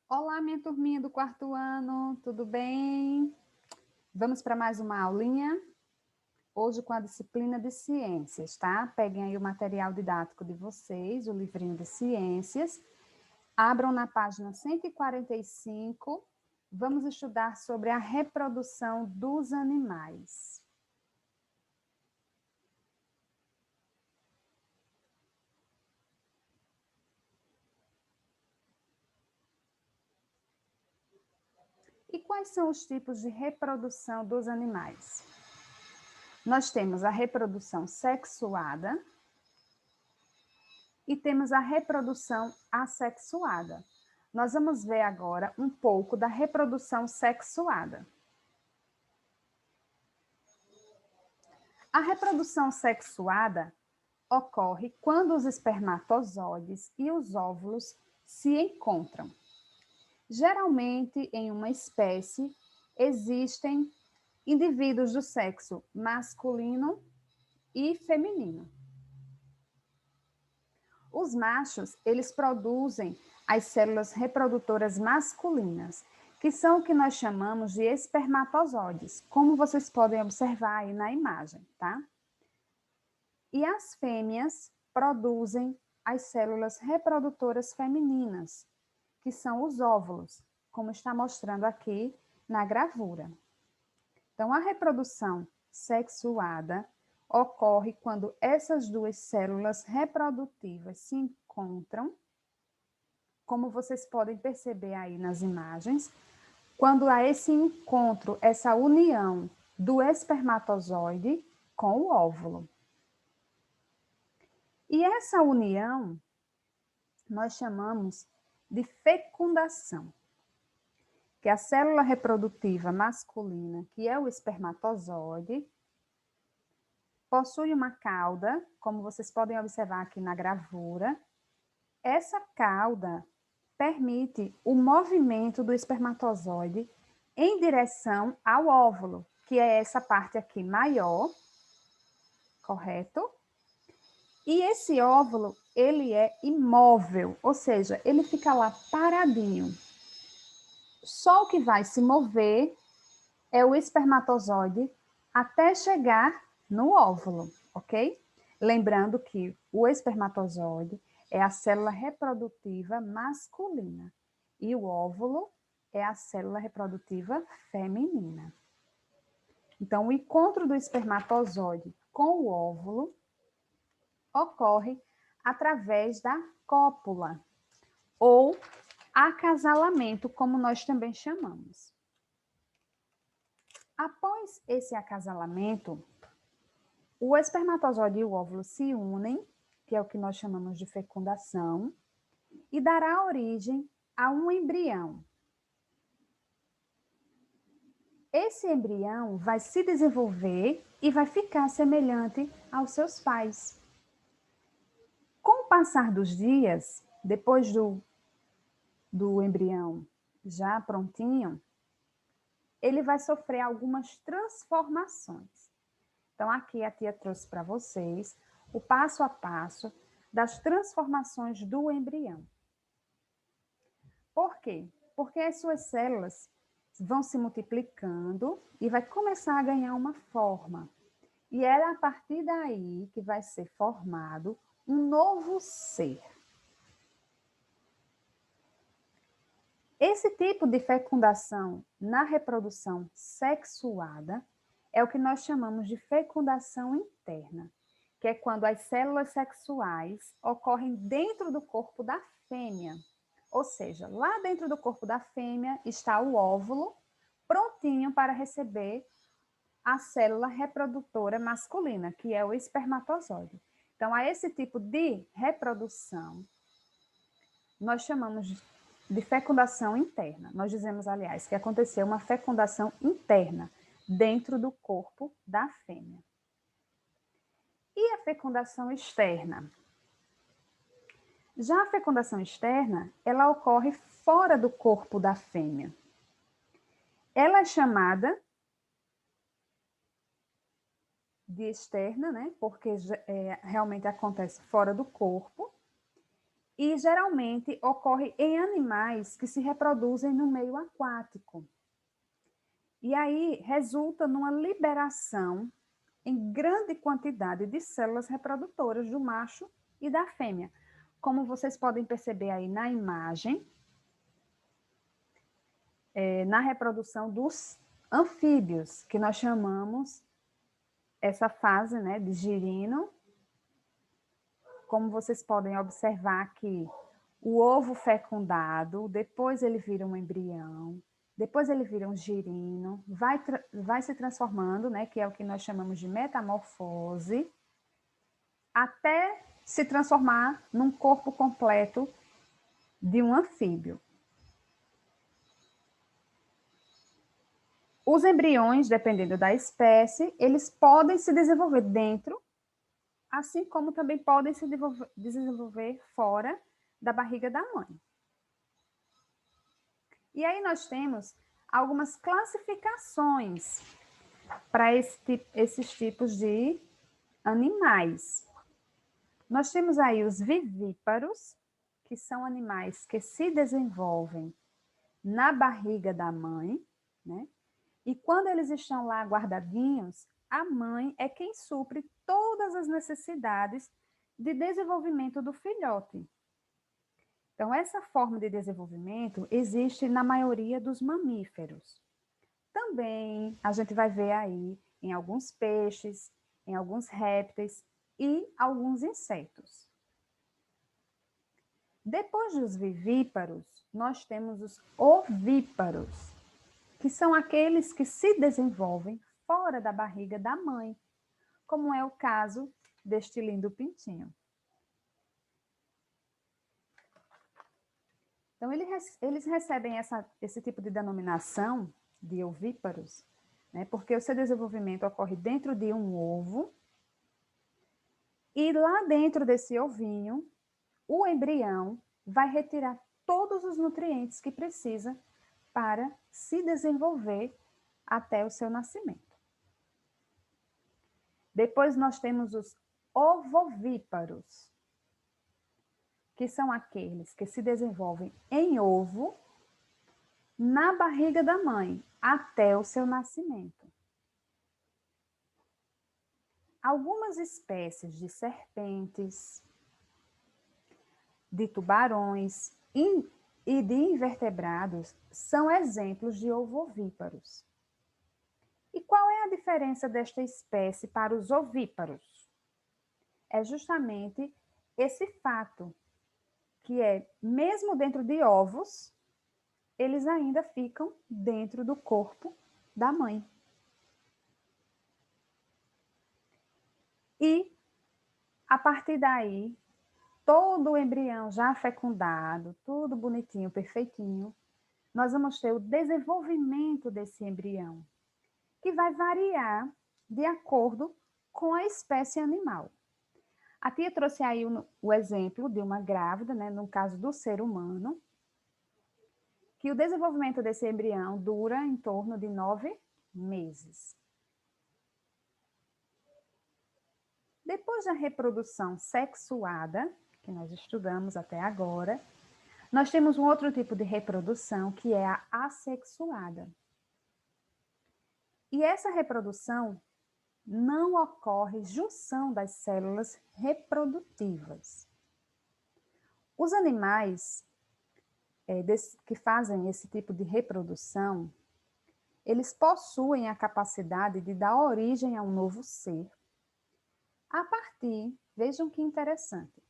Olá, minha turminha do quarto ano, tudo bem? Vamos para mais uma aulinha? Hoje com a disciplina de ciências, tá? Peguem aí o material didático de vocês, o livrinho de ciências. Abram na página 145. Vamos estudar sobre a reprodução dos animais. E quais são os tipos de reprodução dos animais? Nós temos a reprodução sexuada e temos a reprodução assexuada. Nós vamos ver agora um pouco da reprodução sexuada. A reprodução sexuada ocorre quando os espermatozoides e os óvulos se encontram. Geralmente, em uma espécie, existem indivíduos do sexo masculino e feminino. Os machos, eles produzem as células reprodutoras masculinas, que são o que nós chamamos de espermatozoides, como vocês podem observar aí na imagem, tá? E as fêmeas produzem as células reprodutoras femininas, que são os óvulos, como está mostrando aqui na gravura. Então, a reprodução sexuada ocorre quando essas duas células reprodutivas se encontram, como vocês podem perceber aí nas imagens, quando há esse encontro, essa união do espermatozoide com o óvulo. E essa união nós chamamos de fecundação, que a célula reprodutiva masculina, que é o espermatozoide, possui uma cauda, como vocês podem observar aqui na gravura. Essa cauda permite o movimento do espermatozoide em direção ao óvulo, que é essa parte aqui maior, correto? E esse óvulo, ele é imóvel, ou seja, ele fica lá paradinho. Só o que vai se mover é o espermatozoide até chegar no óvulo, ok? Lembrando que o espermatozoide é a célula reprodutiva masculina e o óvulo é a célula reprodutiva feminina. Então, o encontro do espermatozoide com o óvulo ocorre através da cópula ou acasalamento, como nós também chamamos. Após esse acasalamento, o espermatozoide e o óvulo se unem, que é o que nós chamamos de fecundação, e dará origem a um embrião. Esse embrião vai se desenvolver e vai ficar semelhante aos seus pais. Com o passar dos dias, depois do embrião já prontinho, ele vai sofrer algumas transformações. Então, aqui a tia trouxe para vocês o passo a passo das transformações do embrião. Por quê? Porque as suas células vão se multiplicando e vai começar a ganhar uma forma. E é a partir daí que vai ser formado um novo ser. Esse tipo de fecundação na reprodução sexuada é o que nós chamamos de fecundação interna, que é quando as células sexuais ocorrem dentro do corpo da fêmea. Ou seja, lá dentro do corpo da fêmea está o óvulo prontinho para receber a célula reprodutora masculina, que é o espermatozoide. Então, a esse tipo de reprodução, nós chamamos de fecundação interna. Nós dizemos, aliás, que aconteceu uma fecundação interna dentro do corpo da fêmea. E a fecundação externa? Já a fecundação externa, ela ocorre fora do corpo da fêmea. Ela é chamada de externa, né? Porque realmente acontece fora do corpo. e geralmente ocorre em animais que se reproduzem no meio aquático. E aí resulta numa liberação em grande quantidade de células reprodutoras do macho e da fêmea. Como vocês podem perceber aí na imagem, na reprodução dos anfíbios, que nós chamamos essa fase, né, de girino. Como vocês podem observar aqui, o ovo fecundado, depois ele vira um embrião, depois ele vira um girino, vai se transformando, né, que é o que nós chamamos de metamorfose, até se transformar num corpo completo de um anfíbio. Os embriões, dependendo da espécie, eles podem se desenvolver dentro, assim como também podem se desenvolver fora da barriga da mãe. E aí nós temos algumas classificações para esses tipos de animais. Nós temos aí os vivíparos, que são animais que se desenvolvem na barriga da mãe, né? E quando eles estão lá guardadinhos, a mãe é quem supre todas as necessidades de desenvolvimento do filhote. Então, essa forma de desenvolvimento existe na maioria dos mamíferos. Também a gente vai ver aí em alguns peixes, em alguns répteis e alguns insetos. Depois dos vivíparos, nós temos os ovíparos, que são aqueles que se desenvolvem fora da barriga da mãe, como é o caso deste lindo pintinho. Então, eles recebem esse tipo de denominação de ovíparos, né, porque o seu desenvolvimento ocorre dentro de um ovo, e lá dentro desse ovinho, o embrião vai retirar todos os nutrientes que precisa para se desenvolver até o seu nascimento. Depois nós temos os ovovíparos, que são aqueles que se desenvolvem em ovo na barriga da mãe até o seu nascimento. Algumas espécies de serpentes, de tubarões e de invertebrados são exemplos de ovovíparos. E qual é a diferença desta espécie para os ovíparos? É justamente esse fato, que é, mesmo dentro de ovos, eles ainda ficam dentro do corpo da mãe. E, a partir daí, todo o embrião já fecundado, tudo bonitinho, perfeitinho, nós vamos ter o desenvolvimento desse embrião, que vai variar de acordo com a espécie animal. A tia trouxe aí o exemplo de uma grávida, né, no caso do ser humano, que o desenvolvimento desse embrião dura em torno de 9 meses. Depois da reprodução sexuada, que nós estudamos até agora, nós temos um outro tipo de reprodução, que é a assexuada. E essa reprodução não ocorre junção das células reprodutivas. Os animais que fazem esse tipo de reprodução, eles possuem a capacidade de dar origem a um novo ser a partir, vejam que interessante,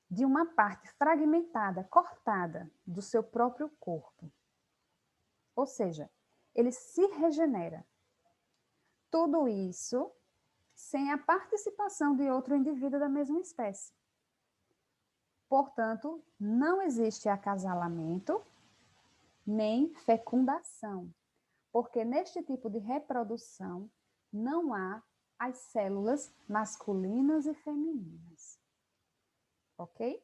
de uma parte fragmentada, cortada do seu próprio corpo. Ou seja, ele se regenera. Tudo isso sem a participação de outro indivíduo da mesma espécie. Portanto, não existe acasalamento nem fecundação, porque neste tipo de reprodução não há as células masculinas e femininas. Ok?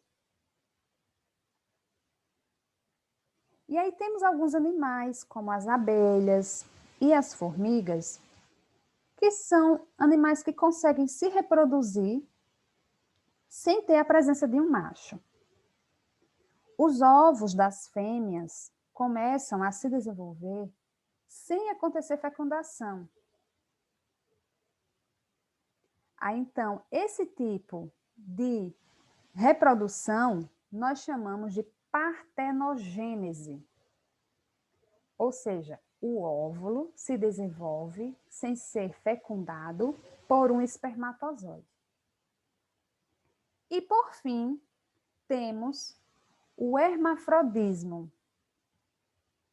E aí temos alguns animais, como as abelhas e as formigas, que são animais que conseguem se reproduzir sem ter a presença de um macho. Os ovos das fêmeas começam a se desenvolver sem acontecer fecundação. Aí, então, esse tipo de reprodução nós chamamos de partenogênese. Ou seja, o óvulo se desenvolve sem ser fecundado por um espermatozoide. E, por fim, temos o hermafrodismo,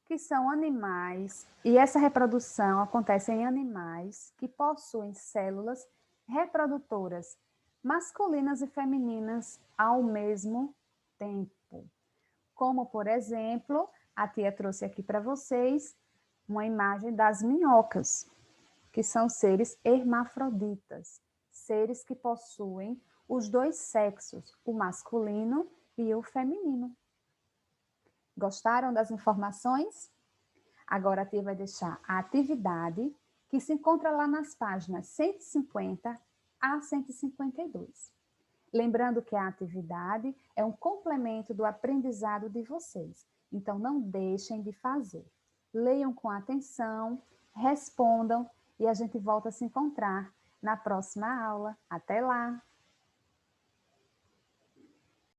que são animais, e essa reprodução acontece em animais que possuem células reprodutoras masculinas e femininas ao mesmo tempo. Como, por exemplo, a tia trouxe aqui para vocês uma imagem das minhocas, que são seres hermafroditas, seres que possuem os dois sexos, o masculino e o feminino. Gostaram das informações? Agora a tia vai deixar a atividade que se encontra lá nas páginas 150 a 152. Lembrando que a atividade é um complemento do aprendizado de vocês, então não deixem de fazer. Leiam com atenção, respondam e a gente volta a se encontrar na próxima aula. Até lá!